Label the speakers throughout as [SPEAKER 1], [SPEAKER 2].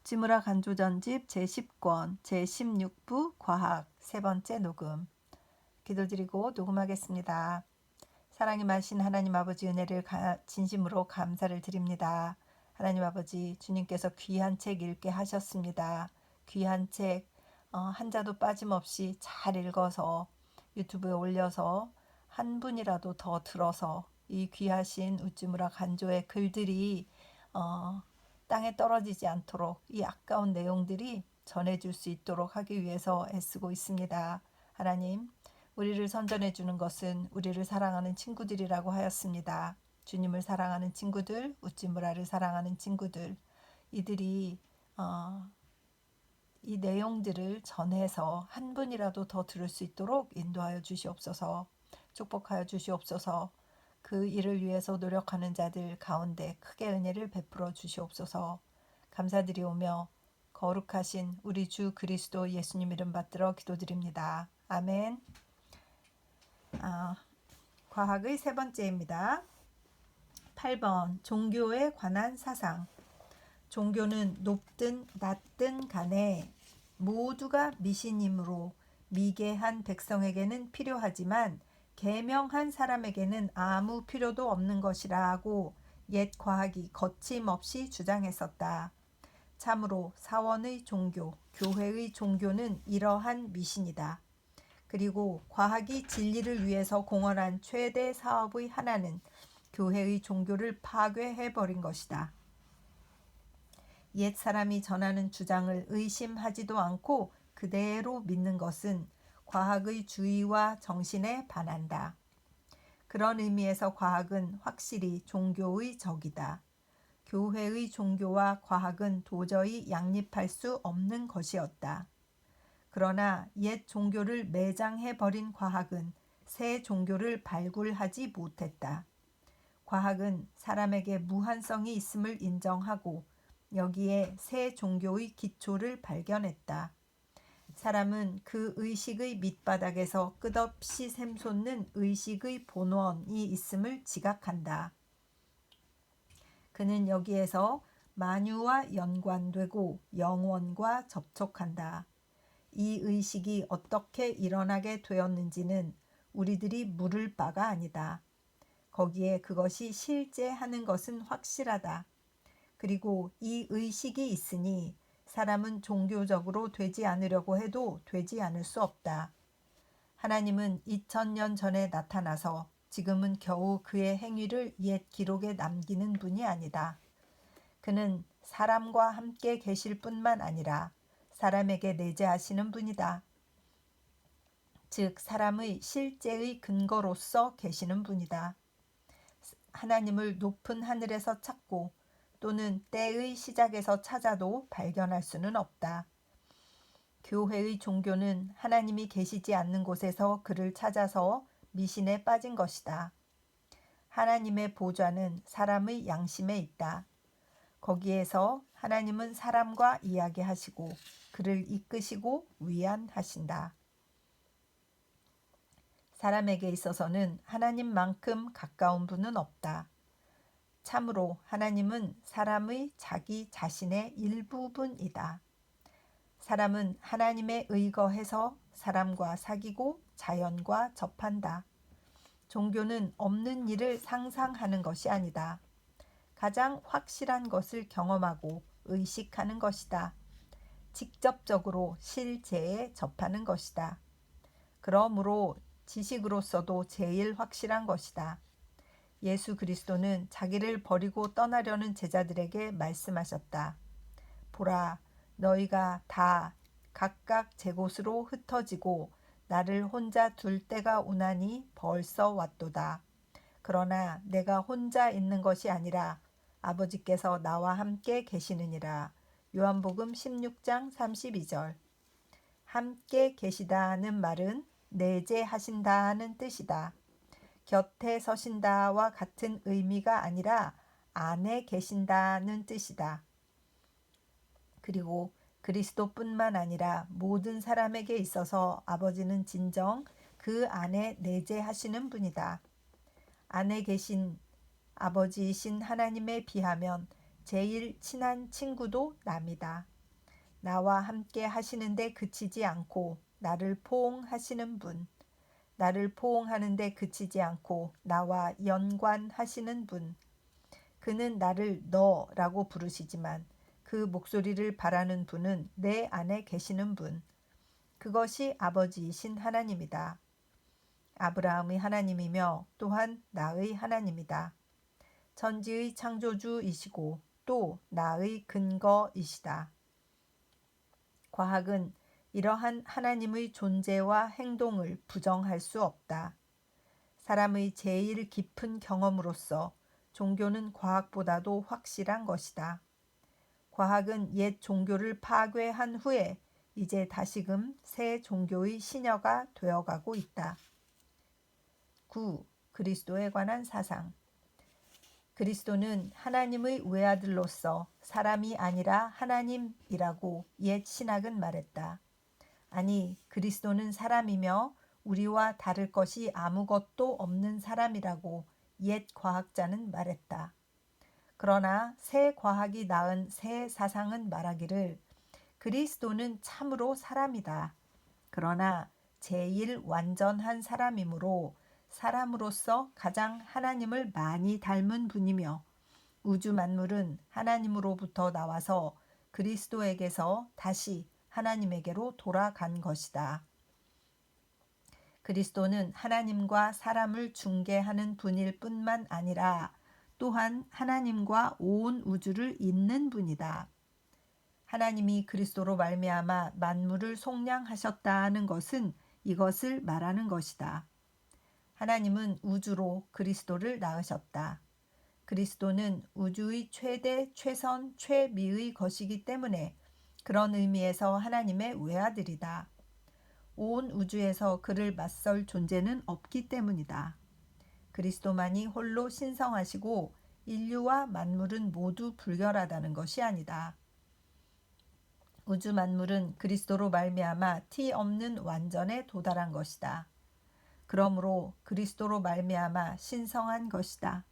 [SPEAKER 1] 우찌무라 간조전집 제10권 제16부 과학 세 번째 녹음. 기도드리고 녹음하겠습니다. 사랑이 많으신 하나님 아버지 은혜를 진심으로 감사를 드립니다. 하나님 아버지 주님께서 귀한 책 읽게 하셨습니다. 귀한 책 한자도 빠짐없이 잘 읽어서 유튜브에 올려서 한 분이라도 더 들어서 이 귀하신 우찌무라 간조의 글들이 땅에 떨어지지 않도록 이 아까운 내용들이 전해줄 수 있도록 하기 위해서 애쓰고 있습니다. 하나님, 우리를 선전해 주는 것은 우리를 사랑하는 친구들이라고 하였습니다. 주님을 사랑하는 친구들, 우찌무라를 사랑하는 친구들, 이들이 이 내용들을 전해서 한 분이라도 더 들을 수 있도록 인도하여 주시옵소서. 축복하여 주시옵소서. 그 일을 위해서 노력하는 자들 가운데 크게 은혜를 베풀어 주시옵소서. 감사드리오며 거룩하신 우리 주 그리스도 예수님 이름 받들어 기도드립니다. 아멘. 과학의 세 번째입니다. 8번 종교에 관한 사상. 종교는 높든 낮든 간에 모두가 미신이므로 미개한 백성에게는 필요하지만 계명한 사람에게는 아무 필요도 없는 것이라고 옛 과학이 거침없이 주장했었다. 참으로 사원의 종교, 교회의 종교는 이러한 미신이다. 그리고 과학이 진리를 위해서 공헌한 최대 사업의 하나는 교회의 종교를 파괴해버린 것이다. 옛 사람이 전하는 주장을 의심하지도 않고 그대로 믿는 것은 과학의 주의와 정신에 반한다. 그런 의미에서 과학은 확실히 종교의 적이다. 교회의 종교와 과학은 도저히 양립할 수 없는 것이었다. 그러나 옛 종교를 매장해버린 과학은 새 종교를 발굴하지 못했다. 과학은 사람에게 무한성이 있음을 인정하고 여기에 새 종교의 기초를 발견했다. 사람은 그 의식의 밑바닥에서 끝없이 샘솟는 의식의 본원이 있음을 지각한다. 그는 여기에서 만유와 연관되고 영원과 접촉한다. 이 의식이 어떻게 일어나게 되었는지는 우리들이 물을 바가 아니다. 거기에 그것이 실제하는 것은 확실하다. 그리고 이 의식이 있으니 사람은 종교적으로 되지 않으려고 해도 되지 않을 수 없다. 하나님은 2000년 전에 나타나서 지금은 겨우 그의 행위를 옛 기록에 남기는 분이 아니다. 그는 사람과 함께 계실 뿐만 아니라 사람에게 내재하시는 분이다. 즉 사람의 실제의 근거로서 계시는 분이다. 하나님을 높은 하늘에서 찾고 또는 때의 시작에서 찾아도 발견할 수는 없다. 교회의 종교는 하나님이 계시지 않는 곳에서 그를 찾아서 미신에 빠진 것이다. 하나님의 보좌는 사람의 양심에 있다. 거기에서 하나님은 사람과 이야기하시고 그를 이끄시고 위안하신다. 사람에게 있어서는 하나님만큼 가까운 분은 없다. 참으로 하나님은 사람의 자기 자신의 일부분이다. 사람은 하나님에 의거해서 사람과 사귀고 자연과 접한다. 종교는 없는 일을 상상하는 것이 아니다. 가장 확실한 것을 경험하고 의식하는 것이다. 직접적으로 실제에 접하는 것이다. 그러므로 지식으로서도 제일 확실한 것이다. 예수 그리스도는 자기를 버리고 떠나려는 제자들에게 말씀하셨다. 보라, 너희가 다 각각 제 곳으로 흩어지고 나를 혼자 둘 때가 오나니 벌써 왔도다. 그러나 내가 혼자 있는 것이 아니라 아버지께서 나와 함께 계시느니라. 요한복음 16장 32절. 함께 계시다는 말은 내재하신다는 뜻이다. 곁에 서신다와 같은 의미가 아니라 안에 계신다는 뜻이다. 그리고 그리스도뿐만 아니라 모든 사람에게 있어서 아버지는 진정 그 안에 내재하시는 분이다. 안에 계신 아버지이신 하나님에 비하면 제일 친한 친구도 남이다. 나와 함께 하시는데 그치지 않고 나를 포옹하시는 분, 나를 포옹하는데 그치지 않고 나와 연관하시는 분. 그는 나를 너라고 부르시지만 그 목소리를 바라는 분은 내 안에 계시는 분. 그것이 아버지이신 하나님이다. 아브라함의 하나님이며 또한 나의 하나님이다. 천지의 창조주이시고 또 나의 근거이시다. 과학은 이러한 하나님의 존재와 행동을 부정할 수 없다. 사람의 제일 깊은 경험으로서 종교는 과학보다도 확실한 것이다. 과학은 옛 종교를 파괴한 후에 이제 다시금 새 종교의 시녀가 되어가고 있다. 9. 그리스도에 관한 사상. 그리스도는 하나님의 외아들로서 사람이 아니라 하나님이라고 옛 신학은 말했다. 아니, 그리스도는 사람이며 우리와 다를 것이 아무것도 없는 사람이라고 옛 과학자는 말했다. 그러나 새 과학이 낳은 새 사상은 말하기를 그리스도는 참으로 사람이다. 그러나 제일 완전한 사람이므로 사람으로서 가장 하나님을 많이 닮은 분이며 우주 만물은 하나님으로부터 나와서 그리스도에게서 다시 하나님에게로 돌아간 것이다. 그리스도는 하나님과 사람을 중개하는 분일 뿐만 아니라 또한 하나님과 온 우주를 잇는 분이다. 하나님이 그리스도로 말미암아 만물을 속량하셨다는 것은 이것을 말하는 것이다. 하나님은 우주로 그리스도를 낳으셨다. 그리스도는 우주의 최대, 최선, 최미의 것이기 때문에 그런 의미에서 하나님의 외아들이다. 온 우주에서 그를 맞설 존재는 없기 때문이다. 그리스도만이 홀로 신성하시고 인류와 만물은 모두 불결하다는 것이 아니다. 우주 만물은 그리스도로 말미암아 티 없는 완전에 도달한 것이다. 그러므로 그리스도로 말미암아 신성한 것이다.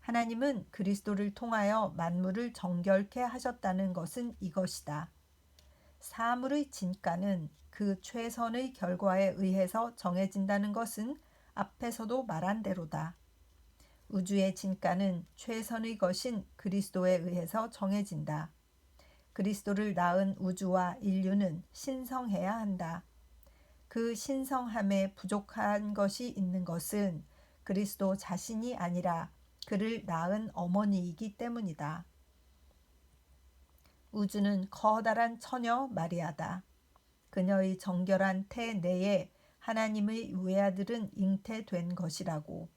[SPEAKER 1] 하나님은 그리스도를 통하여 만물을 정결케 하셨다는 것은 이것이다. 사물의 진가는 그 최선의 결과에 의해서 정해진다는 것은 앞에서도 말한 대로다. 우주의 진가는 최선의 것인 그리스도에 의해서 정해진다. 그리스도를 낳은 우주와 인류는 신성해야 한다. 그 신성함에 부족한 것이 있는 것은 그리스도 자신이 아니라 그를 낳은 어머니이기 때문이다. 우주는 커다란 처녀 마리아다. 그녀의 정결한 태 내에 하나님의 외아들은 잉태된 것이라고.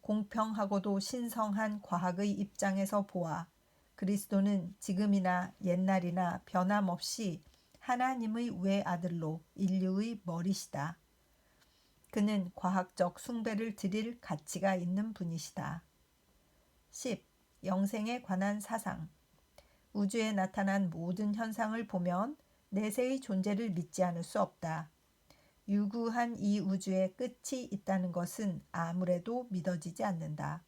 [SPEAKER 1] 공평하고도 신성한 과학의 입장에서 보아 그리스도는 지금이나 옛날이나 변함없이 하나님의 외아들로 인류의 머리시다. 그는 과학적 숭배를 드릴 가치가 있는 분이시다. 10. 영생에 관한 사상. 우주에 나타난 모든 현상을 보면 내세의 존재를 믿지 않을 수 없다. 유구한 이 우주에 끝이 있다는 것은 아무래도 믿어지지 않는다.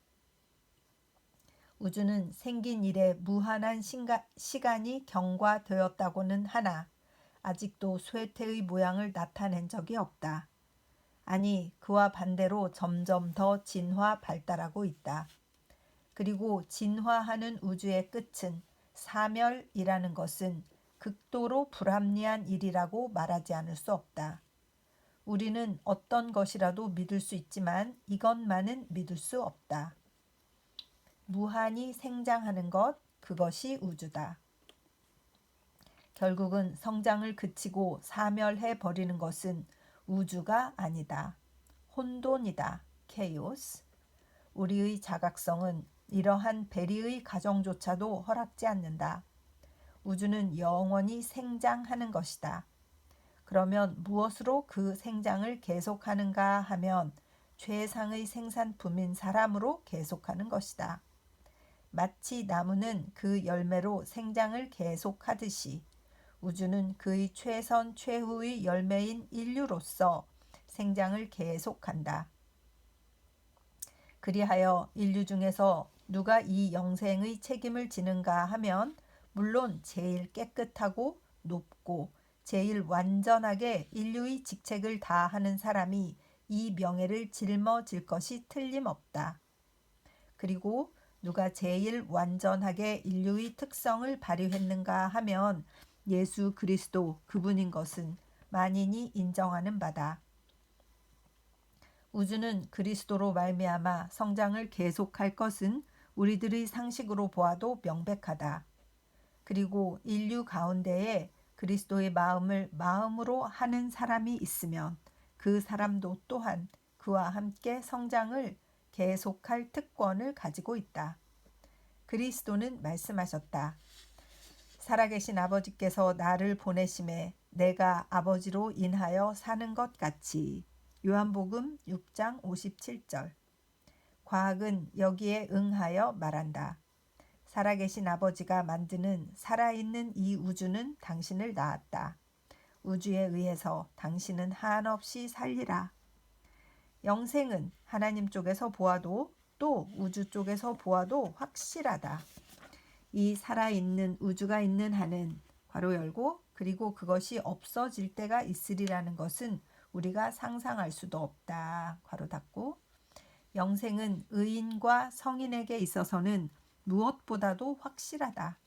[SPEAKER 1] 우주는 생긴 이래 무한한 시간이 경과되었다고는 하나 아직도 쇠퇴의 모양을 나타낸 적이 없다. 아니, 그와 반대로 점점 더 진화 발달하고 있다. 그리고 진화하는 우주의 끝은 사멸이라는 것은 극도로 불합리한 일이라고 말하지 않을 수 없다. 우리는 어떤 것이라도 믿을 수 있지만 이것만은 믿을 수 없다. 무한히 생장하는 것, 그것이 우주다. 결국은 성장을 그치고 사멸해 버리는 것은 우주가 아니다. 혼돈이다. 케이오스. 우리의 자각성은 이러한 배리의 가정조차도 허락지 않는다. 우주는 영원히 생장하는 것이다. 그러면 무엇으로 그 생장을 계속하는가 하면 최상의 생산품인 사람으로 계속하는 것이다. 마치 나무는 그 열매로 생장을 계속하듯이 우주는 그의 최선 최후의 열매인 인류로서 생장을 계속한다. 그리하여 인류 중에서 누가 이 영생의 책임을 지는가 하면 물론 제일 깨끗하고 높고 제일 완전하게 인류의 직책을 다하는 사람이 이 명예를 짊어질 것이 틀림없다. 그리고 누가 제일 완전하게 인류의 특성을 발휘했는가 하면 예수 그리스도 그분인 것은 만인이 인정하는 바다. 우주는 그리스도로 말미암아 성장을 계속할 것은 우리들의 상식으로 보아도 명백하다. 그리고 인류 가운데에 그리스도의 마음을 마음으로 하는 사람이 있으면 그 사람도 또한 그와 함께 성장을 계속할 특권을 가지고 있다. 그리스도는 말씀하셨다. 살아계신 아버지께서 나를 보내심에 내가 아버지로 인하여 사는 것 같이. 요한복음 6장 57절. 과학은 여기에 응하여 말한다. 살아계신 아버지가 만드는 살아있는 이 우주는 당신을 낳았다. 우주에 의해서 당신은 한없이 살리라. 영생은 하나님 쪽에서 보아도 또 우주 쪽에서 보아도 확실하다. 이 살아있는 우주가 있는 한은 괄호 열고 그리고 그것이 없어질 때가 있으리라는 것은 우리가 상상할 수도 없다. 괄호 닫고. 영생은 의인과 성인에게 있어서는 무엇보다도 확실하다.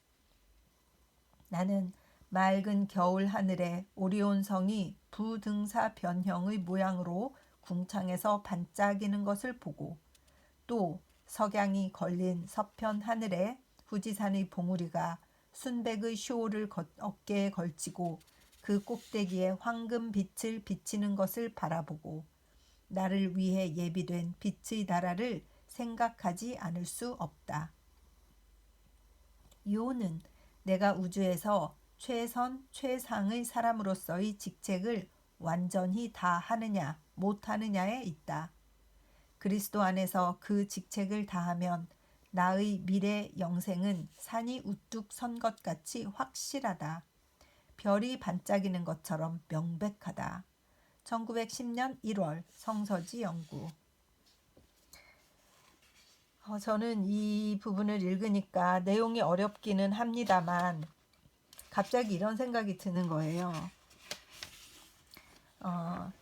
[SPEAKER 1] 나는 맑은 겨울 하늘에 오리온성이 부등사 변형의 모양으로 궁창에서 반짝이는 것을 보고 또 석양이 걸린 서편 하늘에 후지산의 봉우리가 순백의 쇼를 어깨에 걸치고 그 꼭대기에 황금 빛을 비치는 것을 바라보고 나를 위해 예비된 빛의 나라를 생각하지 않을 수 없다. 요는 내가 우주에서 최선 최상의 사람으로서의 직책을 완전히 다 하느냐 못하느냐에 있다. 그리스도 안에서 그 직책을 다하면 나의 미래 영생은 산이 우뚝 선 것 같이 확실하다. 별이 반짝이는 것처럼 명백하다. 1910년 1월 성서지 연구. 저는 이 부분을 읽으니까 내용이 어렵기는 합니다만 갑자기 이런 생각이 드는 거예요.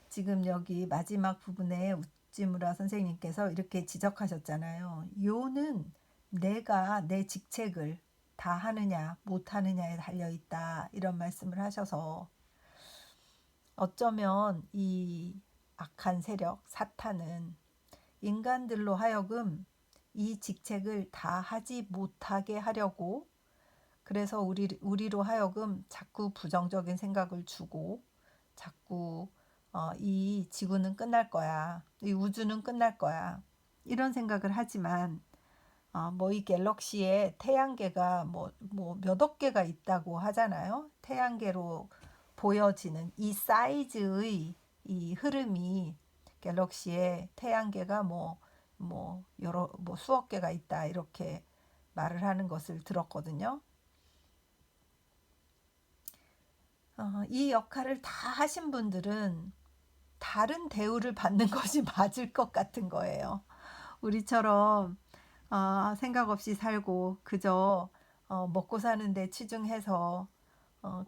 [SPEAKER 1] 지금 여기 마지막 부분에 우찌무라 선생님께서 이렇게 지적하셨잖아요. 요는 내가 내 직책을 다 하느냐 못하느냐에 달려있다 이런 말씀을 하셔서 어쩌면 이 악한 세력 사탄은 인간들로 하여금 이 직책을 다 하지 못하게 하려고 그래서 우리로 하여금 자꾸 부정적인 생각을 주고 자꾸 이 지구는 끝날 거야. 이 우주는 끝날 거야. 이런 생각을 하지만 이 갤럭시에 태양계가 몇억 개가 있다고 하잖아요. 태양계로 보여지는 이 사이즈의 이 흐름이 갤럭시에 태양계가 수억 개가 있다 이렇게 말을 하는 것을 들었거든요. 이 역할을 다 하신 분들은 다른 대우를 받는 것이 맞을 것 같은 거예요. 우리처럼 생각 없이 살고 그저 먹고 사는데 치중해서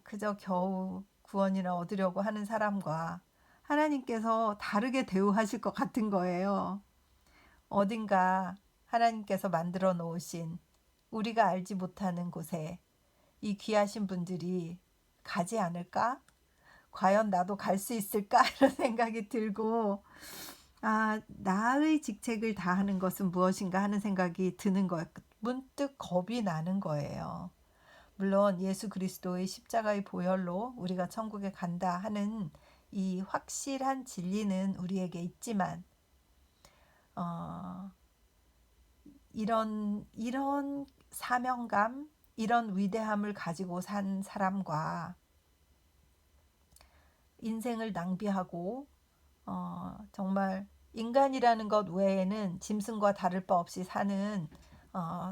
[SPEAKER 1] 그저 겨우 구원이나 얻으려고 하는 사람과 하나님께서 다르게 대우하실 것 같은 거예요. 어딘가 하나님께서 만들어 놓으신 우리가 알지 못하는 곳에 이 귀하신 분들이 가지 않을까? 과연 나도 갈 수 있을까? 이런 생각이 들고 나의 직책을 다하는 것은 무엇인가 하는 생각이 드는 거예요. 문득 겁이 나는 거예요. 물론 예수 그리스도의 십자가의 보혈로 우리가 천국에 간다 하는 이 확실한 진리는 우리에게 있지만 이런 사명감, 이런 위대함을 가지고 산 사람과 인생을 낭비하고 정말 인간이라는 것 외에는 짐승과 다를 바 없이 사는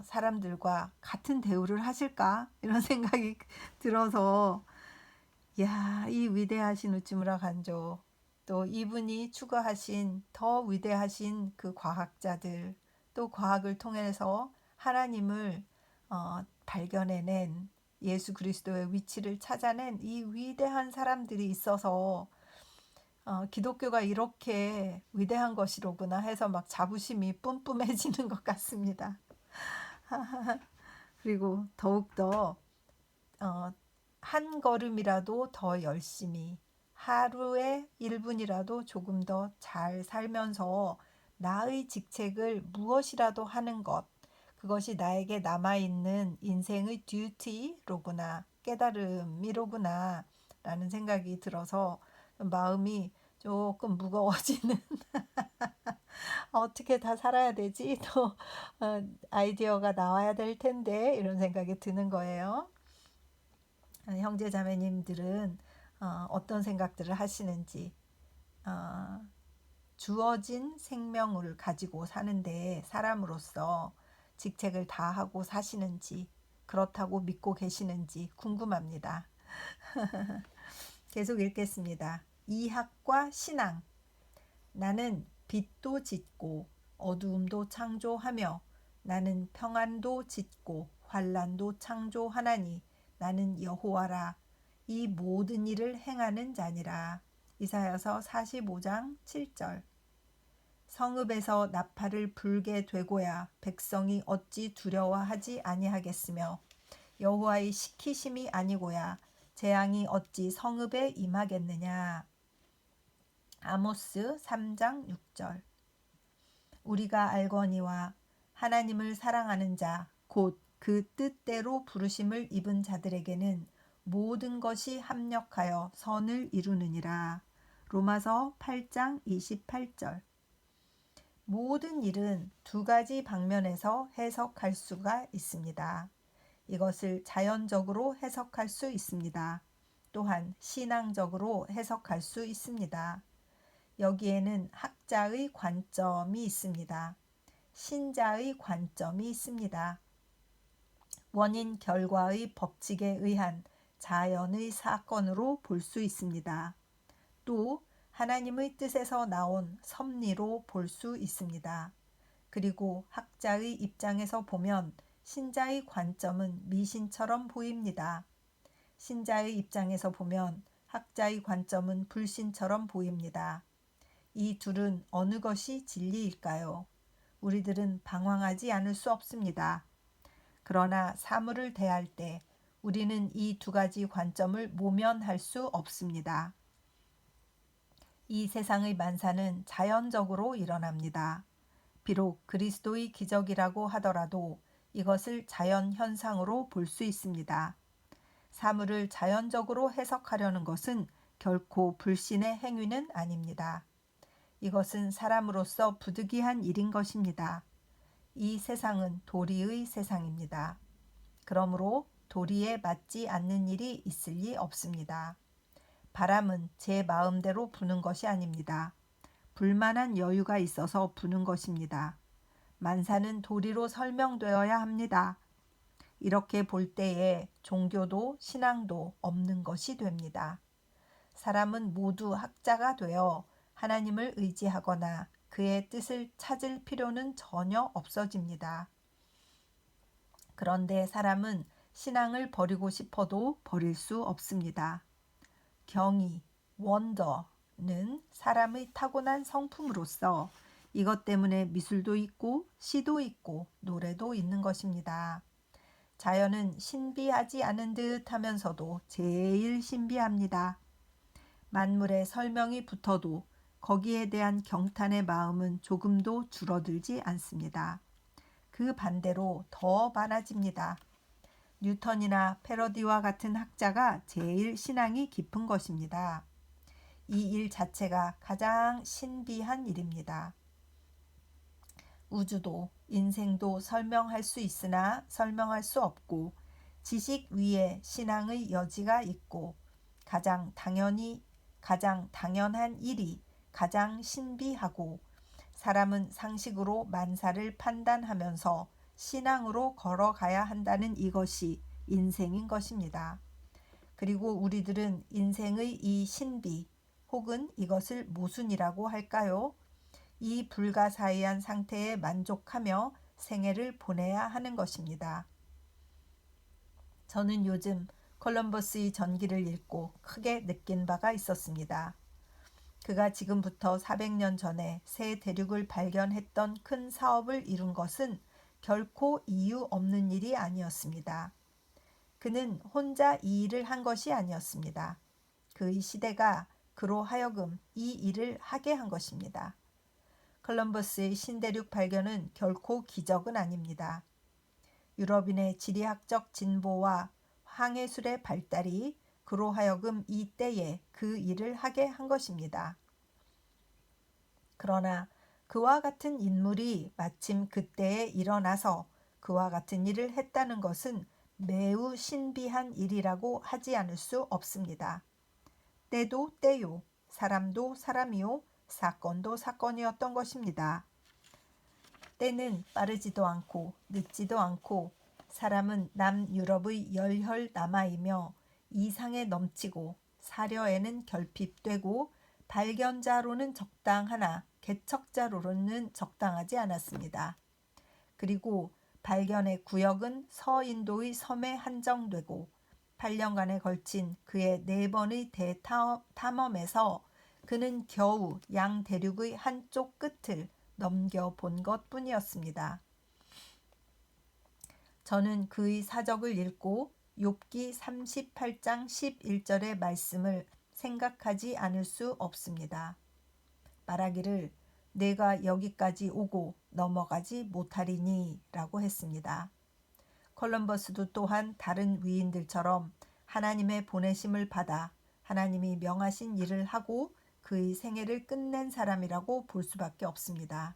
[SPEAKER 1] 사람들과 같은 대우를 하실까? 이런 생각이 들어서 이 위대하신 우찌무라 간조 또 이분이 추구하신 더 위대하신 그 과학자들 또 과학을 통해서 하나님을 발견해낸 예수 그리스도의 위치를 찾아낸 이 위대한 사람들이 있어서 기독교가 이렇게 위대한 것이로구나 해서 막 자부심이 뿜뿜해지는 것 같습니다. 그리고 더욱더 한 걸음이라도 더 열심히 하루에 1분이라도 조금 더 잘 살면서 나의 직책을 무엇이라도 하는 것, 그것이 나에게 남아있는 인생의 듀티로구나, 깨달음이로구나 라는 생각이 들어서 마음이 조금 무거워지는 어떻게 다 살아야 되지? 또 아이디어가 나와야 될 텐데 이런 생각이 드는 거예요. 형제 자매님들은 어떤 생각들을 하시는지, 주어진 생명을 가지고 사는데 사람으로서 직책을 다하고 사시는지, 그렇다고 믿고 계시는지 궁금합니다. 계속 읽겠습니다. 이학과 신앙. 나는 빛도 짓고 어두움도 창조하며 나는 평안도 짓고 환난도 창조하나니 나는 여호와라. 이 모든 일을 행하는 자니라. 이사야서 45장 7절. 성읍에서 나팔을 불게 되고야 백성이 어찌 두려워하지 아니하겠으며 여호와의 시키심이 아니고야 재앙이 어찌 성읍에 임하겠느냐. 아모스 3장 6절. 우리가 알거니와 하나님을 사랑하는 자 곧 그 뜻대로 부르심을 입은 자들에게는 모든 것이 합력하여 선을 이루느니라. 로마서 8장 28절. 모든 일은 두 가지 방면에서 해석할 수가 있습니다. 이것을 자연적으로 해석할 수 있습니다. 또한 신앙적으로 해석할 수 있습니다. 여기에는 학자의 관점이 있습니다. 신자의 관점이 있습니다. 원인 결과의 법칙에 의한 자연의 사건으로 볼 수 있습니다. 또 하나님의 뜻에서 나온 섭리로 볼 수 있습니다. 그리고 학자의 입장에서 보면 신자의 관점은 미신처럼 보입니다. 신자의 입장에서 보면 학자의 관점은 불신처럼 보입니다. 이 둘은 어느 것이 진리일까요? 우리들은 방황하지 않을 수 없습니다. 그러나 사물을 대할 때 우리는 이 두 가지 관점을 모면할 수 없습니다. 이 세상의 만사는 자연적으로 일어납니다. 비록 그리스도의 기적이라고 하더라도 이것을 자연 현상으로 볼 수 있습니다. 사물을 자연적으로 해석하려는 것은 결코 불신의 행위는 아닙니다. 이것은 사람으로서 부득이한 일인 것입니다. 이 세상은 도리의 세상입니다. 그러므로 도리에 맞지 않는 일이 있을 리 없습니다. 바람은 제 마음대로 부는 것이 아닙니다. 불만한 여유가 있어서 부는 것입니다. 만사는 도리로 설명되어야 합니다. 이렇게 볼 때에 종교도 신앙도 없는 것이 됩니다. 사람은 모두 학자가 되어 하나님을 의지하거나 그의 뜻을 찾을 필요는 전혀 없어집니다. 그런데 사람은 신앙을 버리고 싶어도 버릴 수 없습니다. 경이, 원더는 사람의 타고난 성품으로서 이것 때문에 미술도 있고 시도 있고 노래도 있는 것입니다. 자연은 신비하지 않은 듯 하면서도 제일 신비합니다. 만물에 설명이 붙어도 거기에 대한 경탄의 마음은 조금도 줄어들지 않습니다. 그 반대로 더 많아집니다. 뉴턴이나 패러디와 같은 학자가 제일 신앙이 깊은 것입니다. 이 일 자체가 가장 신비한 일입니다. 우주도 인생도 설명할 수 있으나 설명할 수 없고 지식 위에 신앙의 여지가 있고 가장 당연한 일이 가장 신비하고 사람은 상식으로 만사를 판단하면서 신앙으로 걸어가야 한다는 이것이 인생인 것입니다. 그리고 우리들은 인생의 이 신비 혹은 이것을 모순이라고 할까요? 이 불가사의한 상태에 만족하며 생애를 보내야 하는 것입니다. 저는 요즘 콜럼버스의 전기를 읽고 크게 느낀 바가 있었습니다. 그가 지금부터 400년 전에 새 대륙을 발견했던 큰 사업을 이룬 것은 결코 이유 없는 일이 아니었습니다. 그는 혼자 이 일을 한 것이 아니었습니다. 그의 시대가 그로 하여금 이 일을 하게 한 것입니다. 콜럼버스의 신대륙 발견은 결코 기적은 아닙니다. 유럽인의 지리학적 진보와 항해술의 발달이 그로 하여금 이 때에 그 일을 하게 한 것입니다. 그러나 그와 같은 인물이 마침 그때에 일어나서 그와 같은 일을 했다는 것은 매우 신비한 일이라고 하지 않을 수 없습니다. 때도 때요, 사람도 사람이요, 사건도 사건이었던 것입니다. 때는 빠르지도 않고 늦지도 않고 사람은 남유럽의 열혈 남아이며 이상에 넘치고 사려에는 결핍되고 발견자로는 적당하나 개척자로는 적당하지 않았습니다. 그리고 발견의 구역은 서인도의 섬에 한정되고 8년간에 걸친 그의 4번의 대탐험에서 그는 겨우 양대륙의 한쪽 끝을 넘겨본 것뿐이었습니다. 저는 그의 사적을 읽고 욥기 38장 11절의 말씀을 생각하지 않을 수 없습니다. 말하기를 내가 여기까지 오고 넘어가지 못하리니 라고 했습니다. 콜럼버스도 또한 다른 위인들처럼 하나님의 보내심을 받아 하나님이 명하신 일을 하고 그의 생애를 끝낸 사람이라고 볼 수밖에 없습니다.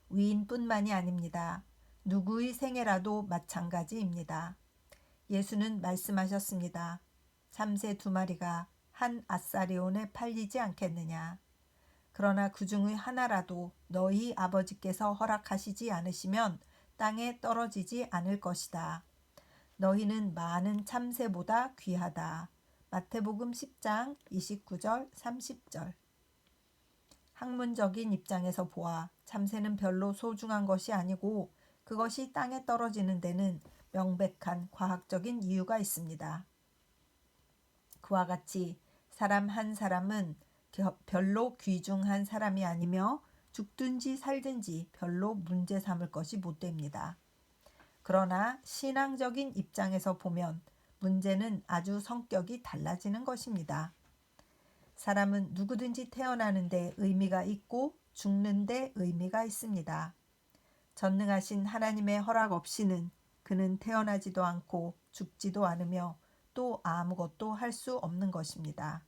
[SPEAKER 1] 위인뿐만이 아닙니다. 누구의 생애라도 마찬가지입니다. 예수는 말씀하셨습니다. 참새 2마리가 한 아사리온에 팔리지 않겠느냐. 그러나 그 중의 하나라도 너희 아버지께서 허락하시지 않으시면 땅에 떨어지지 않을 것이다. 너희는 많은 참새보다 귀하다. 마태복음 10장 29절 30절. 학문적인 입장에서 보아 참새는 별로 소중한 것이 아니고 그것이 땅에 떨어지는 데는 명백한 과학적인 이유가 있습니다. 그와 같이 사람 한 사람은 별로 귀중한 사람이 아니며 죽든지 살든지 별로 문제 삼을 것이 못 됩니다. 그러나 신앙적인 입장에서 보면 문제는 아주 성격이 달라지는 것입니다. 사람은 누구든지 태어나는데 의미가 있고 죽는데 의미가 있습니다. 전능하신 하나님의 허락 없이는 그는 태어나지도 않고 죽지도 않으며 또 아무것도 할 수 없는 것입니다.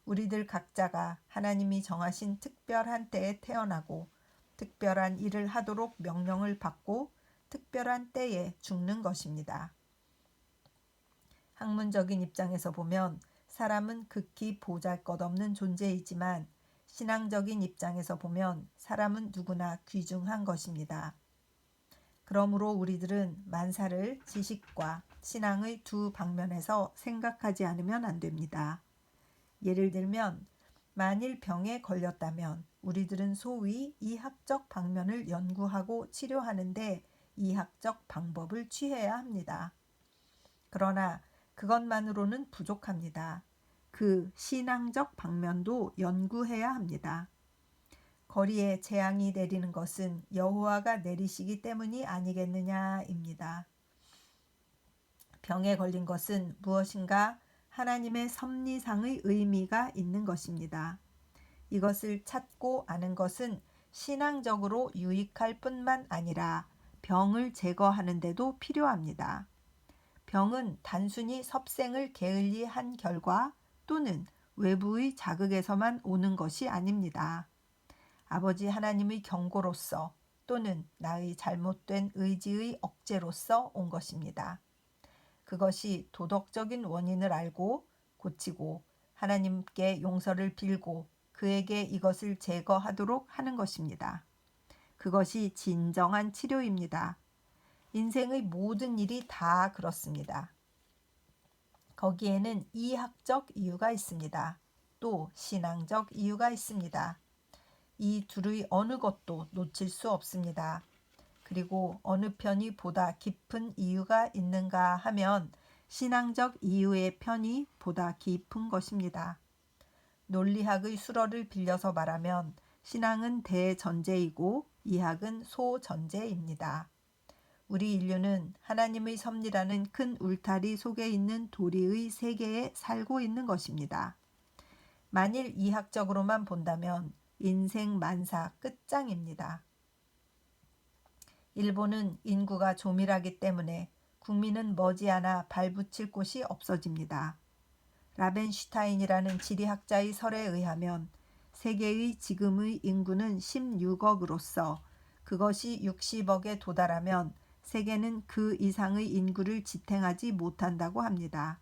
[SPEAKER 1] 우리들 각자가 하나님이 정하신 특별한 때에 태어나고 특별한 일을 하도록 명령을 받고 특별한 때에 죽는 것입니다. 학문적인 입장에서 보면 사람은 극히 보잘것없는 존재이지만 신앙적인 입장에서 보면 사람은 누구나 귀중한 것입니다. 그러므로 우리들은 만사를 지식과 신앙의 두 방면에서 생각하지 않으면 안 됩니다. 예를 들면 만일 병에 걸렸다면 우리들은 소위 이학적 방면을 연구하고 치료하는데 이학적 방법을 취해야 합니다. 그러나 그것만으로는 부족합니다. 그 신앙적 방면도 연구해야 합니다. 거리에 재앙이 내리는 것은 여호와가 내리시기 때문이 아니겠느냐입니다. 병에 걸린 것은 무엇인가 하나님의 섭리상의 의미가 있는 것입니다. 이것을 찾고 아는 것은 신앙적으로 유익할 뿐만 아니라 병을 제거하는 데도 필요합니다. 병은 단순히 섭생을 게을리한 결과 또는 외부의 자극에서만 오는 것이 아닙니다. 아버지 하나님의 경고로서 또는 나의 잘못된 의지의 억제로서 온 것입니다. 그것이 도덕적인 원인을 알고 고치고 하나님께 용서를 빌고 그에게 이것을 제거하도록 하는 것입니다. 그것이 진정한 치료입니다. 인생의 모든 일이 다 그렇습니다. 거기에는 이학적 이유가 있습니다. 또 신앙적 이유가 있습니다. 이 둘의 어느 것도 놓칠 수 없습니다. 그리고 어느 편이 보다 깊은 이유가 있는가 하면 신앙적 이유의 편이 보다 깊은 것입니다. 논리학의 수어를 빌려서 말하면 신앙은 대전제이고 이학은 소전제입니다. 우리 인류는 하나님의 섭리라는 큰 울타리 속에 있는 도리의 세계에 살고 있는 것입니다. 만일 이학적으로만 본다면 인생 만사 끝장입니다. 일본은 인구가 조밀하기 때문에 국민은 머지않아 발붙일 곳이 없어집니다. 라벤슈타인이라는 지리학자의 설에 의하면 세계의 지금의 인구는 16억으로서 그것이 60억에 도달하면 세계는 그 이상의 인구를 지탱하지 못한다고 합니다.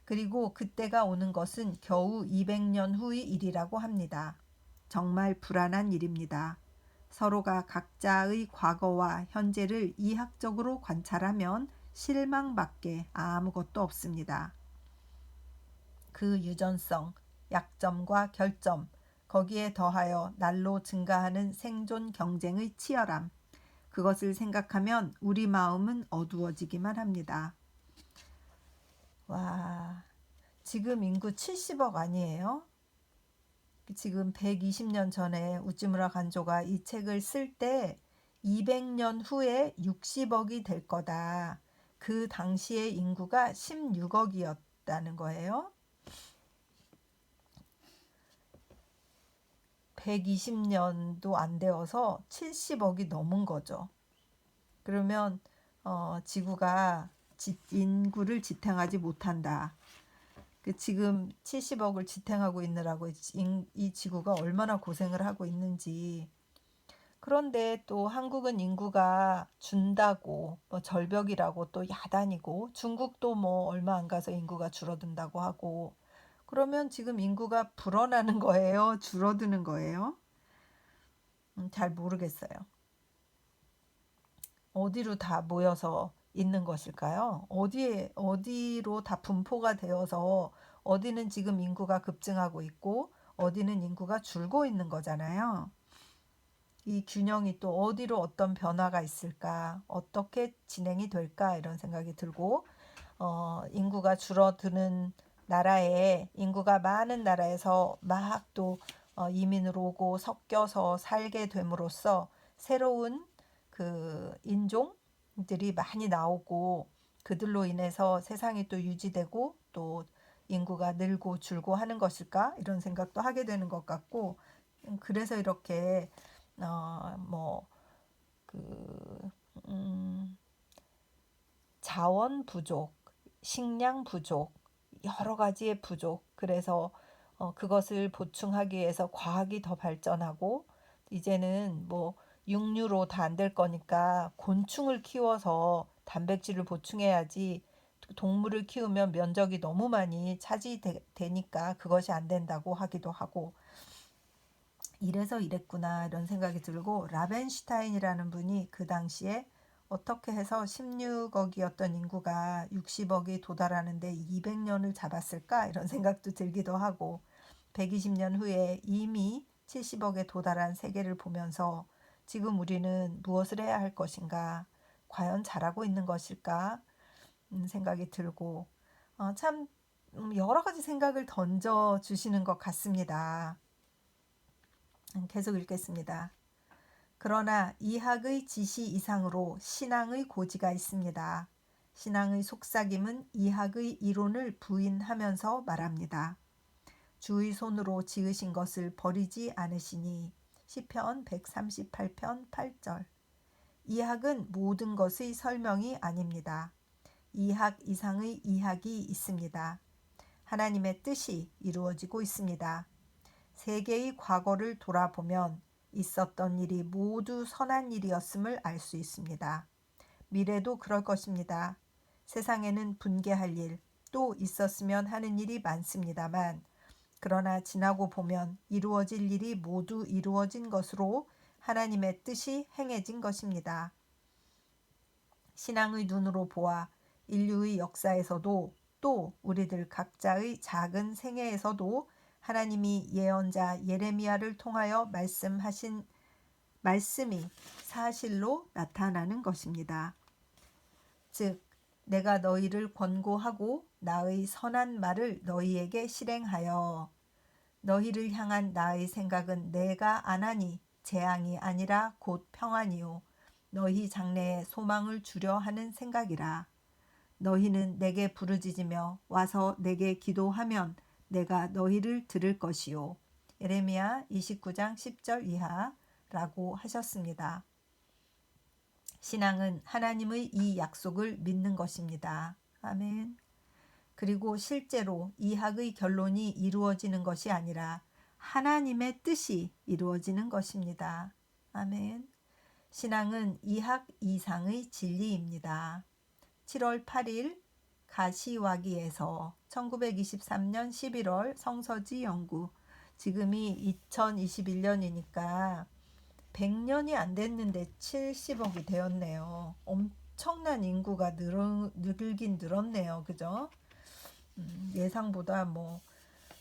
[SPEAKER 1] 그리고 그때가 오는 것은 겨우 200년 후의 일이라고 합니다. 정말 불안한 일입니다. 서로가 각자의 과거와 현재를 이학적으로 관찰하면 실망밖에 아무것도 없습니다. 그 유전성, 약점과 결점, 거기에 더하여 날로 증가하는 생존 경쟁의 치열함, 그것을 생각하면 우리 마음은 어두워지기만 합니다. 와, 지금 인구 70억 아니에요? 지금 120년 전에 우찌무라 간조가 이 책을 쓸 때 200년 후에 60억이 될 거다. 그 당시의 인구가 16억이었다는 거예요. 120년도 안 되어서 70억이 넘은 거죠. 그러면 지구가 인구를 지탱하지 못한다. 지금 70억을 지탱하고 있느라고 이 지구가 얼마나 고생을 하고 있는지. 그런데 또 한국은 인구가 준다고 절벽이라고 또 야단이고, 중국도 얼마 안 가서 인구가 줄어든다고 하고, 그러면 지금 인구가 불어나는 거예요? 줄어드는 거예요? 잘 모르겠어요. 어디로 다 모여서 있는 것일까요? 어디로 다 분포가 되어서 어디는 지금 인구가 급증하고 있고 어디는 인구가 줄고 있는 거잖아요. 이 균형이 또 어디로 어떤 변화가 있을까? 어떻게 진행이 될까? 이런 생각이 들고 인구가 줄어드는 나라에 인구가 많은 나라에서 막 또 이민으로 오고 섞여서 살게 됨으로써 새로운 그 인종들이 많이 나오고 그들로 인해서 세상이 또 유지되고 또 인구가 늘고 줄고 하는 것일까? 이런 생각도 하게 되는 것 같고 그래서 이렇게 자원 부족, 식량 부족, 여러 가지의 부족. 그래서 그것을 보충하기 위해서 과학이 더 발전하고 이제는 육류로 다 안 될 거니까 곤충을 키워서 단백질을 보충해야지 동물을 키우면 면적이 너무 많이 차지되니까 그것이 안 된다고 하기도 하고 이래서 이랬구나 이런 생각이 들고 라벤슈타인이라는 분이 그 당시에 어떻게 해서 16억이었던 인구가 60억이 도달하는데 200년을 잡았을까 이런 생각도 들기도 하고 120년 후에 이미 70억에 도달한 세계를 보면서 지금 우리는 무엇을 해야 할 것인가 과연 잘하고 있는 것일까 생각이 들고 참 여러 가지 생각을 던져주시는 것 같습니다. 계속 읽겠습니다. 그러나 이학의 지시 이상으로 신앙의 고지가 있습니다. 신앙의 속삭임은 이학의 이론을 부인하면서 말합니다. 주의 손으로 지으신 것을 버리지 않으시니 시편 138편 8절. 이학은 모든 것의 설명이 아닙니다. 이학 이상의 이학이 있습니다. 하나님의 뜻이 이루어지고 있습니다. 세계의 과거를 돌아보면 있었던 일이 모두 선한 일이었음을 알 수 있습니다. 미래도 그럴 것입니다. 세상에는 분개할 일, 또 있었으면 하는 일이 많습니다만 그러나 지나고 보면 이루어질 일이 모두 이루어진 것으로 하나님의 뜻이 행해진 것입니다. 신앙의 눈으로 보아 인류의 역사에서도 또 우리들 각자의 작은 생애에서도 하나님이 예언자 예레미야를 통하여 말씀하신 말씀이 사실로 나타나는 것입니다. 즉 내가 너희를 권고하고 나의 선한 말을 너희에게 실행하여 너희를 향한 나의 생각은 내가 안하니 재앙이 아니라 곧 평안이요 너희 장래에 소망을 주려 하는 생각이라. 너희는 내게 부르짖으며 와서 내게 기도하면 내가 너희를 들을 것이요. 예레미야 29장 10절 이하라고 하셨습니다. 신앙은 하나님의 이 약속을 믿는 것입니다. 아멘. 그리고 실제로 이학의 결론이 이루어지는 것이 아니라 하나님의 뜻이 이루어지는 것입니다. 아멘. 신앙은 이학 이상의 진리입니다. 7월 8일 가시화기에서 1923년 11월 성서지 연구. 지금이 2021년이니까 100년이 안 됐는데 70억이 되었네요. 엄청난 인구가 늘긴 늘었네요. 그죠? 예상보다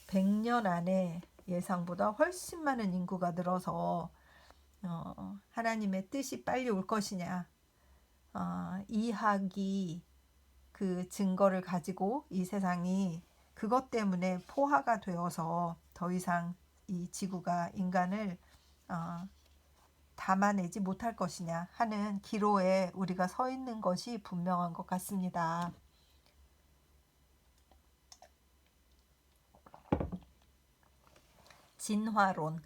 [SPEAKER 1] 100년 안에 예상보다 훨씬 많은 인구가 늘어서 하나님의 뜻이 빨리 올 것이냐. 이학이 그 증거를 가지고 이 세상이 그것 때문에 포화가 되어서 더 이상 이 지구가 인간을 담아내지 못할 것이냐 하는 기로에 우리가 서 있는 것이 분명한 것 같습니다. 진화론.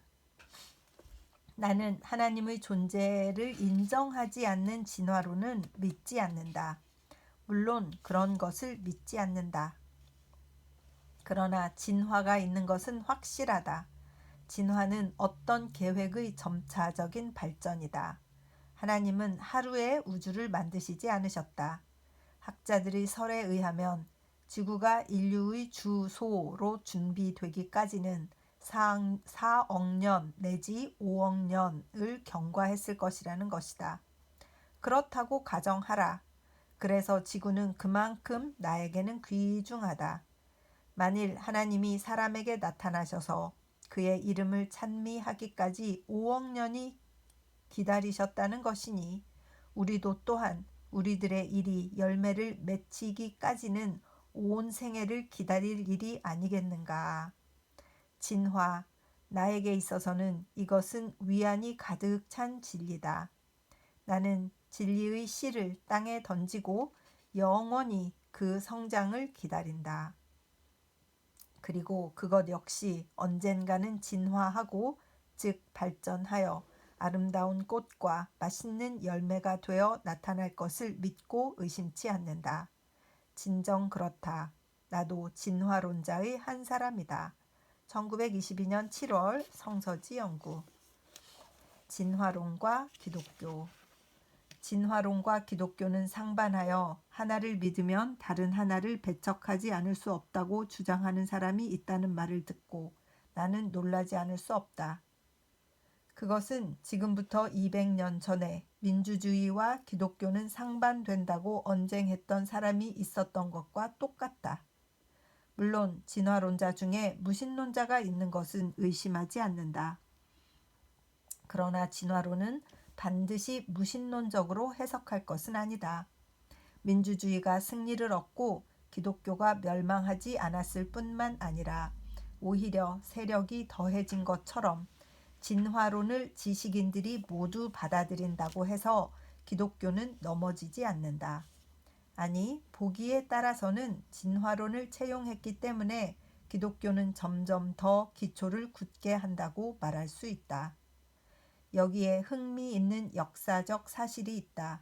[SPEAKER 1] 나는 하나님의 존재를 인정하지 않는 진화론은 믿지 않는다. 물론 그런 것을 믿지 않는다. 그러나 진화가 있는 것은 확실하다. 진화는 어떤 계획의 점차적인 발전이다. 하나님은 하루에 우주를 만드시지 않으셨다. 학자들의 설에 의하면 지구가 인류의 주소로 준비되기까지는 4억 년 내지 5억 년을 경과했을 것이라는 것이다. 그렇다고 가정하라. 그래서 지구는 그만큼 나에게는 귀중하다. 만일 하나님이 사람에게 나타나셔서 그의 이름을 찬미하기까지 5억 년이 기다리셨다는 것이니 우리도 또한 우리들의 일이 열매를 맺히기까지는 온 생애를 기다릴 일이 아니겠는가. 진화, 나에게 있어서는 이것은 위안이 가득 찬 진리다. 나는 진리의 씨를 땅에 던지고 영원히 그 성장을 기다린다. 그리고 그것 역시 언젠가는 진화하고 즉 발전하여 아름다운 꽃과 맛있는 열매가 되어 나타날 것을 믿고 의심치 않는다. 진정 그렇다. 나도 진화론자의 한 사람이다. 1922년 7월 성서지 연구. 진화론과 기독교. 진화론과 기독교는 상반하여 하나를 믿으면 다른 하나를 배척하지 않을 수 없다고 주장하는 사람이 있다는 말을 듣고 나는 놀라지 않을 수 없다. 그것은 지금부터 200년 전에 민주주의와 기독교는 상반된다고 언쟁했던 사람이 있었던 것과 똑같다. 물론 진화론자 중에 무신론자가 있는 것은 의심하지 않는다. 그러나 진화론은 반드시 무신론적으로 해석할 것은 아니다. 민주주의가 승리를 얻고 기독교가 멸망하지 않았을 뿐만 아니라 오히려 세력이 더해진 것처럼 진화론을 지식인들이 모두 받아들인다고 해서 기독교는 넘어지지 않는다. 아니, 보기에 따라서는 진화론을 채용했기 때문에 기독교는 점점 더 기초를 굳게 한다고 말할 수 있다. 여기에 흥미있는 역사적 사실이 있다.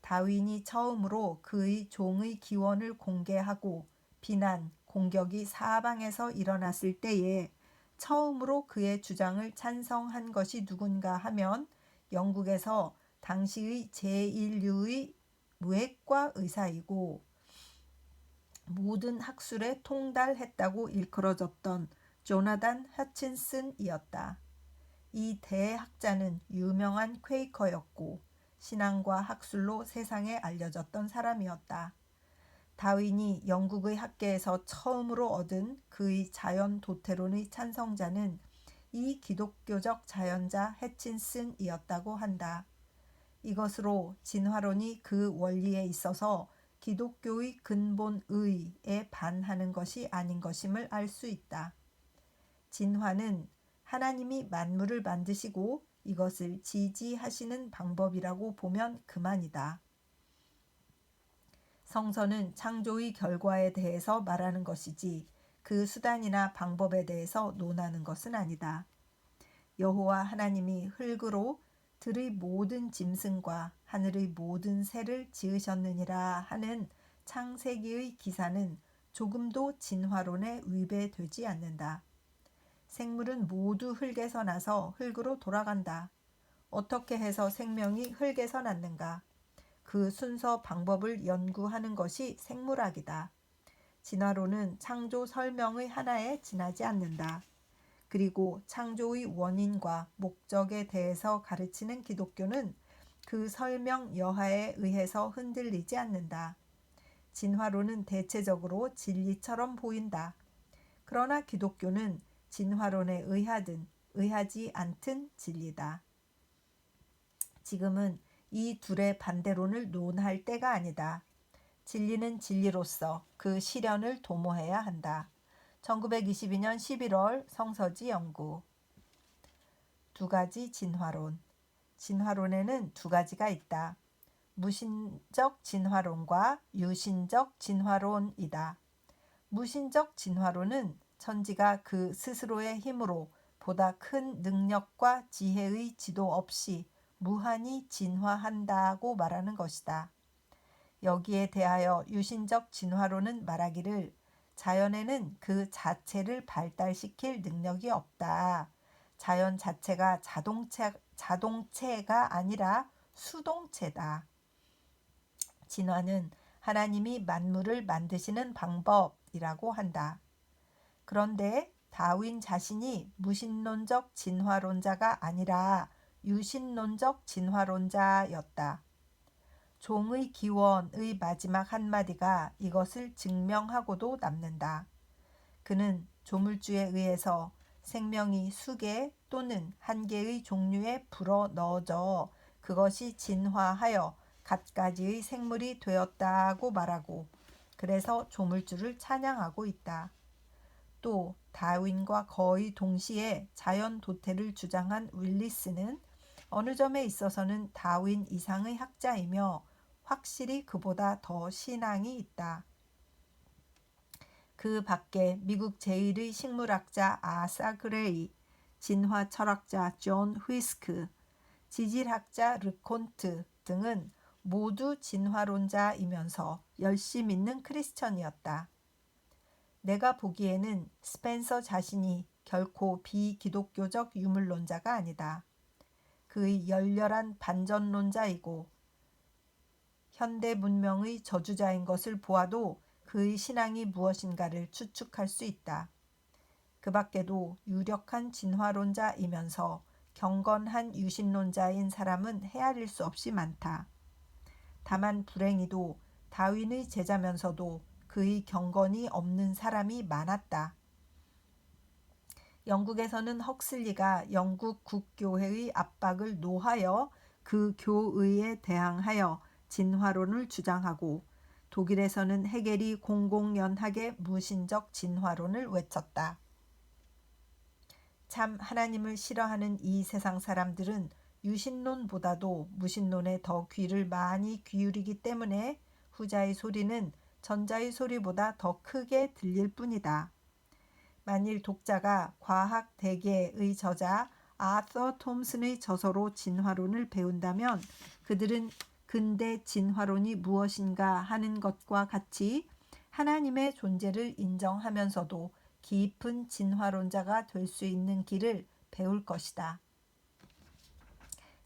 [SPEAKER 1] 다윈이 처음으로 그의 종의 기원을 공개하고 비난, 공격이 사방에서 일어났을 때에 처음으로 그의 주장을 찬성한 것이 누군가 하면 영국에서 당시의 제1류의 무액과 의사이고 모든 학술에 통달했다고 일컬어졌던 조나단 허친슨이었다. 이 대학자는 유명한 퀘이커였고 신앙과 학술로 세상에 알려졌던 사람이었다. 다윈이 영국의 학계에서 처음으로 얻은 그의 자연 도태론의 찬성자는 이 기독교적 자연자 해친슨이었다고 한다. 이것으로 진화론이 그 원리에 있어서 기독교의 근본 의에 반하는 것이 아닌 것임을 알 수 있다. 진화는 하나님이 만물을 만드시고 이것을 지지하시는 방법이라고 보면 그만이다. 성서는 창조의 결과에 대해서 말하는 것이지 그 수단이나 방법에 대해서 논하는 것은 아니다. 여호와 하나님이 흙으로 들의 모든 짐승과 하늘의 모든 새를 지으셨느니라 하는 창세기의 기사는 조금도 진화론에 위배되지 않는다. 생물은 모두 흙에서 나서 흙으로 돌아간다. 어떻게 해서 생명이 흙에서 났는가? 그 순서 방법을 연구하는 것이 생물학이다. 진화론은 창조 설명의 하나에 지나지 않는다. 그리고 창조의 원인과 목적에 대해서 가르치는 기독교는 그 설명 여하에 의해서 흔들리지 않는다. 진화론은 대체적으로 진리처럼 보인다. 그러나 기독교는 진화론에 의하든 의하지 않든 진리다. 지금은 이 둘의 반대론을 논할 때가 아니다. 진리는 진리로서 그 실현을 도모해야 한다. 1922년 11월 성서지 연구. 두 가지 진화론. 진화론에는 두 가지가 있다. 무신적 진화론과 유신적 진화론이다. 무신적 진화론은 천지가 그 스스로의 힘으로 보다 큰 능력과 지혜의 지도 없이 무한히 진화한다고 말하는 것이다. 여기에 대하여 유신적 진화론은 말하기를 자연에는 그 자체를 발달시킬 능력이 없다. 자연 자체가 자동체가 아니라 수동체다. 진화는 하나님이 만물을 만드시는 방법이라고 한다. 그런데 다윈 자신이 무신론적 진화론자가 아니라 유신론적 진화론자였다. 종의 기원의 마지막 한마디가 이것을 증명하고도 남는다. 그는 조물주에 의해서 생명이 수개 또는 한 개의 종류에 불어 넣어져 그것이 진화하여 갖가지의 생물이 되었다고 말하고 그래서 조물주를 찬양하고 있다. 또 다윈과 거의 동시에 자연 도태를 주장한 윌리스는 어느 점에 있어서는 다윈 이상의 학자이며 확실히 그보다 더 신앙이 있다. 그 밖에 미국 제1의 식물학자 아사 그레이, 진화 철학자 존 휘스크, 지질학자 르콘트 등은 모두 진화론자이면서 열심히 믿는 크리스천이었다. 내가 보기에는 스펜서 자신이 결코 비기독교적 유물론자가 아니다. 그의 열렬한 반전론자이고 현대 문명의 저주자인 것을 보아도 그의 신앙이 무엇인가를 추측할 수 있다. 그 밖에도 유력한 진화론자이면서 경건한 유신론자인 사람은 헤아릴 수 없이 많다. 다만 불행히도 다윈의 제자면서도 그의 경건이 없는 사람이 많았다. 영국에서는 헉슬리가 영국 국교회의 압박을 노하여 그 교의에 대항하여 진화론을 주장하고 독일에서는 헤겔이 공공연하게 무신적 진화론을 외쳤다. 참 하나님을 싫어하는 이 세상 사람들은 유신론보다도 무신론에 더 귀를 많이 기울이기 때문에 후자의 소리는 전자의 소리보다 더 크게 들릴 뿐이다. 만일 독자가 과학 대계의 저자 아서 톰슨의 저서로 진화론을 배운다면 그들은 근대 진화론이 무엇인가 하는 것과 같이 하나님의 존재를 인정하면서도 깊은 진화론자가 될 수 있는 길을 배울 것이다.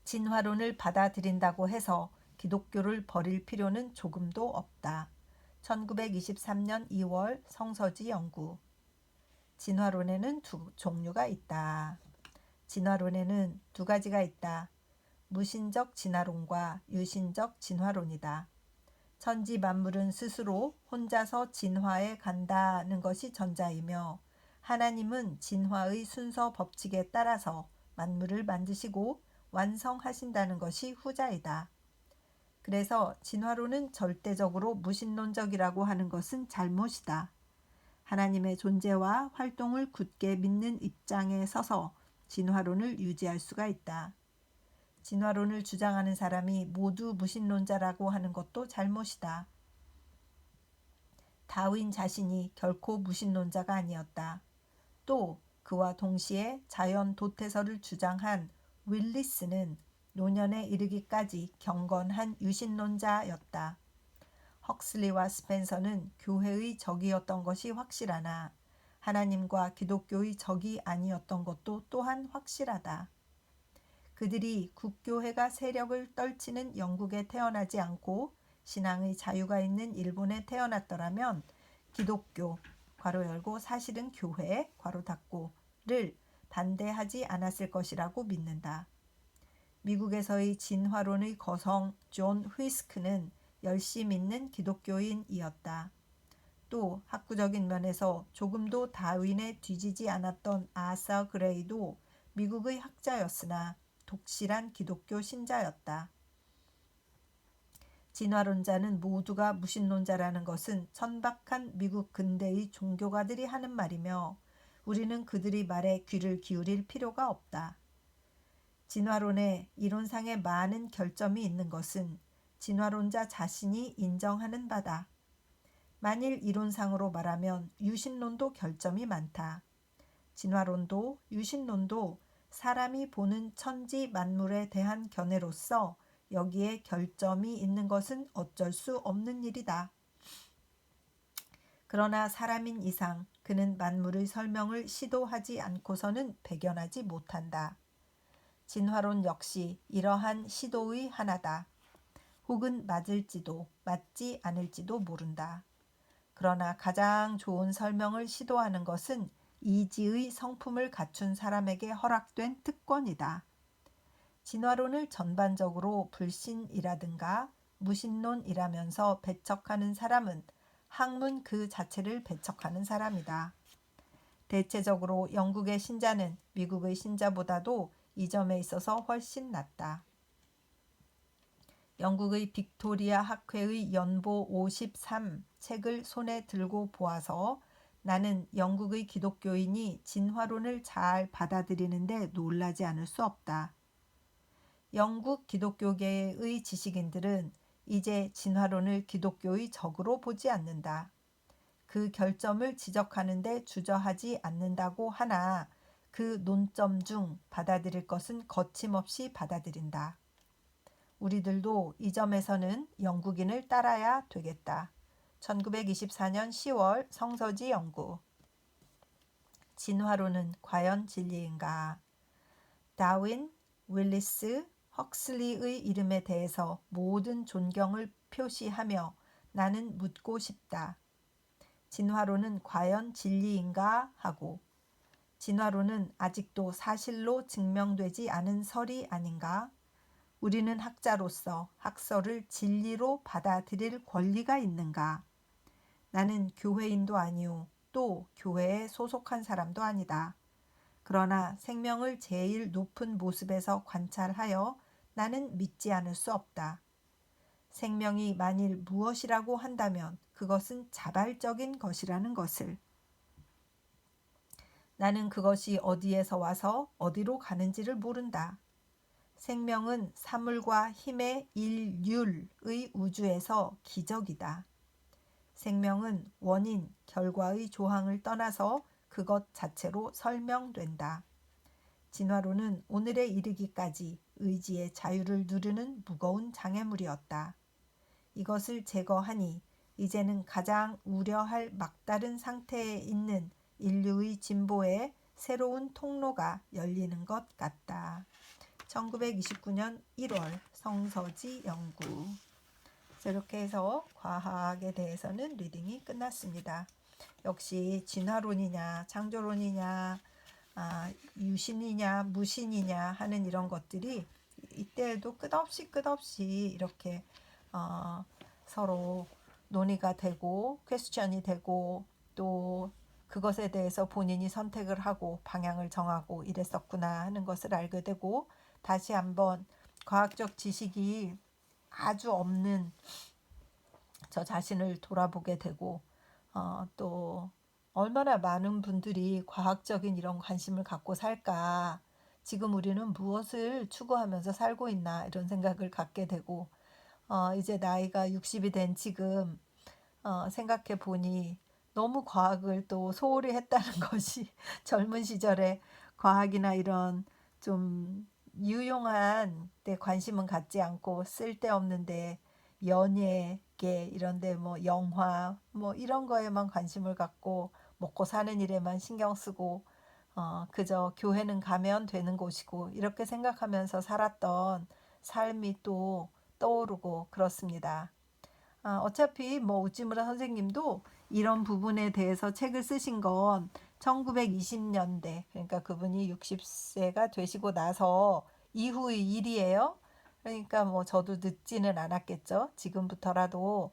[SPEAKER 1] 진화론을 받아들인다고 해서 기독교를 버릴 필요는 조금도 없다. 1923년 2월 성서지 연구. 진화론에는 두 종류가 있다. 진화론에는 두 가지가 있다. 무신적 진화론과 유신적 진화론이다. 천지 만물은 스스로 혼자서 진화해 간다는 것이 전자이며 하나님은 진화의 순서 법칙에 따라서 만물을 만드시고 완성하신다는 것이 후자이다. 그래서 진화론은 절대적으로 무신론적이라고 하는 것은 잘못이다. 하나님의 존재와 활동을 굳게 믿는 입장에 서서 진화론을 유지할 수가 있다. 진화론을 주장하는 사람이 모두 무신론자라고 하는 것도 잘못이다. 다윈 자신이 결코 무신론자가 아니었다. 또 그와 동시에 자연 도태설을 주장한 윌리스는 노년에 이르기까지 경건한 유신론자였다. 헉슬리와 스펜서는 교회의 적이었던 것이 확실하나 하나님과 기독교의 적이 아니었던 것도 또한 확실하다. 그들이 국교회가 세력을 떨치는 영국에 태어나지 않고 신앙의 자유가 있는 일본에 태어났더라면 기독교 괄호 열고 사실은 교회 괄호 닫고를 반대하지 않았을 것이라고 믿는다. 미국에서의 진화론의 거성 존 휘스크는 열심히 믿는 기독교인이었다. 또 학구적인 면에서 조금도 다윈에 뒤지지 않았던 아서 그레이도 미국의 학자였으나 독실한 기독교 신자였다. 진화론자는 모두가 무신론자라는 것은 천박한 미국 근대의 종교가들이 하는 말이며 우리는 그들의 말에 귀를 기울일 필요가 없다. 진화론에 이론상의 많은 결점이 있는 것은 진화론자 자신이 인정하는 바다. 만일 이론상으로 말하면 유신론도 결점이 많다. 진화론도 유신론도 사람이 보는 천지 만물에 대한 견해로서 여기에 결점이 있는 것은 어쩔 수 없는 일이다. 그러나 사람인 이상 그는 만물의 설명을 시도하지 않고서는 배견하지 못한다. 진화론 역시 이러한 시도의 하나다. 혹은 맞을지도 맞지 않을지도 모른다. 그러나 가장 좋은 설명을 시도하는 것은 이지의 성품을 갖춘 사람에게 허락된 특권이다. 진화론을 전반적으로 불신이라든가 무신론이라면서 배척하는 사람은 학문 그 자체를 배척하는 사람이다. 대체적으로 영국의 신자는 미국의 신자보다도 이 점에 있어서 훨씬 낫다. 영국의 빅토리아 학회의 연보 53 책을 손에 들고 보아서 나는 영국의 기독교인이 진화론을 잘 받아들이는데 놀라지 않을 수 없다. 영국 기독교계의 지식인들은 이제 진화론을 기독교의 적으로 보지 않는다. 그 결점을 지적하는데 주저하지 않는다고 하나 그 논점 중 받아들일 것은 거침없이 받아들인다. 우리들도 이 점에서는 영국인을 따라야 되겠다. 1924년 10월 성서지 연구. 진화론은 과연 진리인가? 다윈, 윌리스, 헉슬리의 이름에 대해서 모든 존경을 표시하며 나는 묻고 싶다. 진화론은 과연 진리인가 하고 진화론은 아직도 사실로 증명되지 않은 설이 아닌가? 우리는 학자로서 학설을 진리로 받아들일 권리가 있는가? 나는 교회인도 아니오. 또 교회에 소속한 사람도 아니다. 그러나 생명을 제일 높은 모습에서 관찰하여 나는 믿지 않을 수 없다. 생명이 만일 무엇이라고 한다면 그것은 자발적인 것이라는 것을. 나는 그것이 어디에서 와서 어디로 가는지를 모른다. 생명은 사물과 힘의 일률의 우주에서 기적이다. 생명은 원인, 결과의 조항을 떠나서 그것 자체로 설명된다. 진화론은 오늘에 이르기까지 의지의 자유를 누르는 무거운 장애물이었다. 이것을 제거하니 이제는 가장 우려할 막다른 상태에 있는 인류의 진보에 새로운 통로가 열리는 것 같다. 1929년 1월 성서지 연구. 이렇게 해서 과학에 대해서는 리딩이 끝났습니다. 역시 진화론이냐 창조론이냐 유신이냐 무신이냐 하는 이런 것들이 이때에도 끝없이 이렇게 서로 논의가 되고 퀘스천이 되고 또 그것에 대해서 본인이 선택을 하고 방향을 정하고 이랬었구나 하는 것을 알게 되고, 다시 한번 과학적 지식이 아주 없는 저 자신을 돌아보게 되고, 또 얼마나 많은 분들이 과학적인 이런 관심을 갖고 살까, 지금 우리는 무엇을 추구하면서 살고 있나 이런 생각을 갖게 되고, 이제 나이가 60이 된 지금 생각해 보니 너무 과학을 또 소홀히 했다는 것이 젊은 시절에 과학이나 이런 좀 유용한 데 관심은 갖지 않고 쓸데없는데 연예계 이런데 뭐 영화 뭐 이런 거에만 관심을 갖고 먹고 사는 일에만 신경 쓰고 그저 교회는 가면 되는 곳이고 이렇게 생각하면서 살았던 삶이 또 떠오르고 그렇습니다. 어차피 뭐 우찌무라 선생님도 이런 부분에 대해서 책을 쓰신 건 1920년대, 그러니까 그분이 60세가 되시고 나서 이후의 일이에요. 그러니까 뭐 저도 늦지는 않았겠죠. 지금부터라도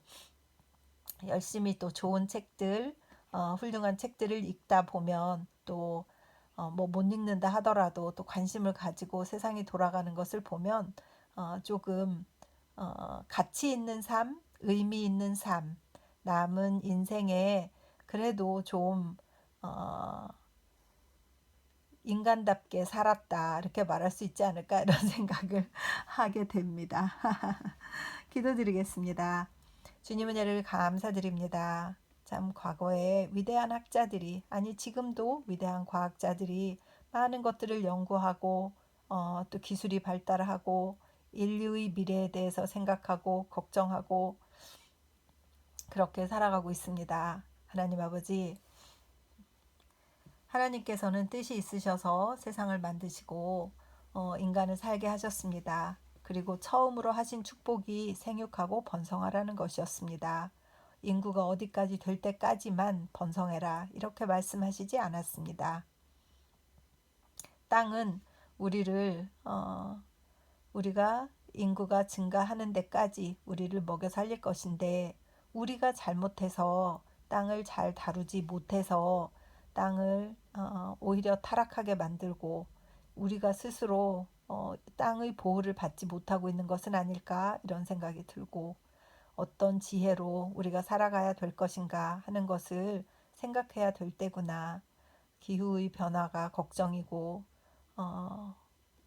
[SPEAKER 1] 열심히 또 좋은 책들, 훌륭한 책들을 읽다 보면 또 뭐 못 읽는다 하더라도 또 관심을 가지고 세상이 돌아가는 것을 보면 조금 가치 있는 삶, 의미 있는 삶, 남은 인생에 그래도 좀 어, 인간답게 살았다 이렇게 말할 수 있지 않을까 이런 생각을 하게 됩니다. 기도드리겠습니다. 주님 은혜를 감사드립니다. 참 과거에 위대한 학자들이, 아니 지금도 위대한 과학자들이 많은 것들을 연구하고 또 기술이 발달하고 인류의 미래에 대해서 생각하고 걱정하고 그렇게 살아가고 있습니다. 하나님 아버지, 하나님께서는 뜻이 있으셔서 세상을 만드시고 인간을 살게 하셨습니다. 그리고 처음으로 하신 축복이 생육하고 번성하라는 것이었습니다. 인구가 어디까지 될 때까지만 번성해라 이렇게 말씀하시지 않았습니다. 땅은 우리가 인구가 증가하는 데까지 우리를 먹여 살릴 것인데, 우리가 잘못해서 땅을 잘 다루지 못해서 땅을 오히려 타락하게 만들고 우리가 스스로 땅의 보호를 받지 못하고 있는 것은 아닐까 이런 생각이 들고, 어떤 지혜로 우리가 살아가야 될 것인가 하는 것을 생각해야 될 때구나. 기후의 변화가 걱정이고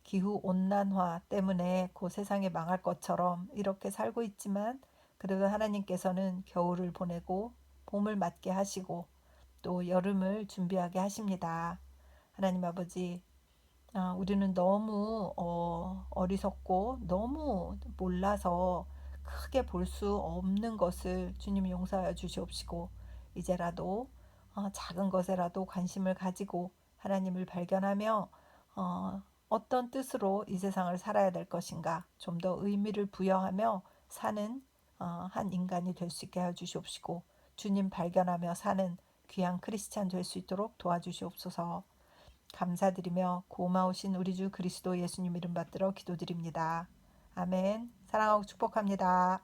[SPEAKER 1] 기후 온난화 때문에 그 세상이 망할 것처럼 이렇게 살고 있지만, 그래도 하나님께서는 겨울을 보내고 봄을 맞게 하시고 또 여름을 준비하게 하십니다. 하나님 아버지, 우리는 너무 어리석고 너무 몰라서 크게 볼 수 없는 것을 주님 용서하여 주시옵시고, 이제라도 작은 것에라도 관심을 가지고 하나님을 발견하며 어떤 뜻으로 이 세상을 살아야 될 것인가 좀 더 의미를 부여하며 사는 한 인간이 될 수 있게 하여 주시옵시고, 주님 발견하며 사는 귀한 크리스찬 될 수 있도록 도와주시옵소서. 감사드리며 고마우신 우리 주 그리스도 예수님 이름 받들어 기도드립니다. 아멘. 사랑하고 축복합니다.